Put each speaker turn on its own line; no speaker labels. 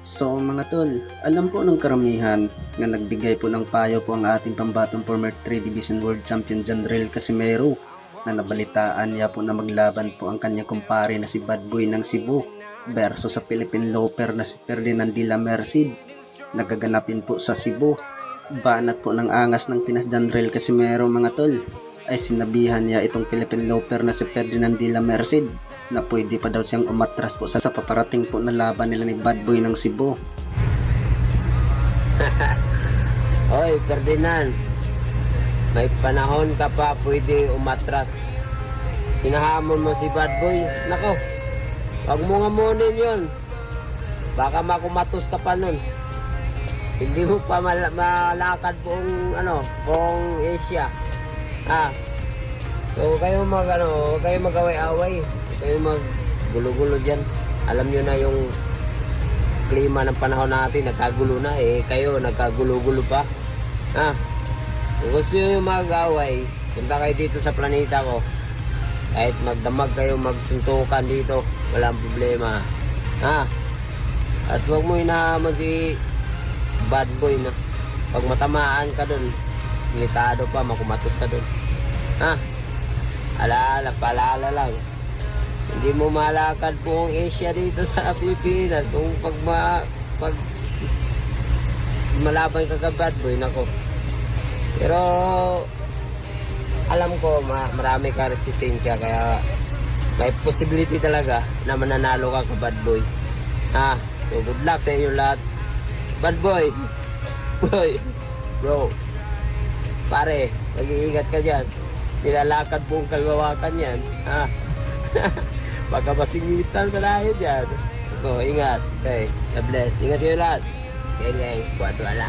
So mga tol, alam po ng karamihan na nagbigay po ng payo po ang ating pambatong former 3 Division World Champion Janrel Casimero na nabalitaan niya po na maglaban po ang kanyang kumpare na si Bad Boy ng Cebu versus sa Philippine Loper na si Ferdinand de la Merced. Nagaganapin po sa Cebu. Banat po ng angas ng Pinas Janrel Casimero mga tol ay sinabihan niya itong Philippine Loper na si Ferdinand de la Merced na pwede pa daw siyang umatras po sa paparating po na laban nila ni Bad Boy ng Cebu.
Oy Ferdinand, may panahon ka pa pwede umatras. Hinahamon mo si Bad Boy, nako, wag mo nga munin yun, baka makumatos ka pa nun. Hindi mo pa malakad buong Asia. So kayo kayo mag-away-away, kayo maggulo-gulo dyan. Alam nyo na yung klima ng panahon natin, nagkagulo na kayo nagkagulo-gulo pa. Kung gusto nyo mag-away, punta kayo dito sa planeta ko. Kahit magdamag kayo, magsuntukan dito, walang problema. At huwag mo hinahamon si Bad Boy na pag matamaan ka dun, militado pa, makumatot ka dun. Paalala lang, hindi mo malakad buong Asia dito sa Pilipinas kung pag malaban ka ka Bad Boy, nako. Pero alam ko marami ka resistensya, kaya may possibility talaga na mananalo ka ka Bad Boy. So good luck sa inyo lahat. Bad Boy, bro, pare, mag-iingat ka dyan. Nilalakad buong kagawakan yan. Baka masingitan sa lahi dyan. So, ingat. Okay, God bless. Ingat kayo lahat. Okay, guys. Buat wala.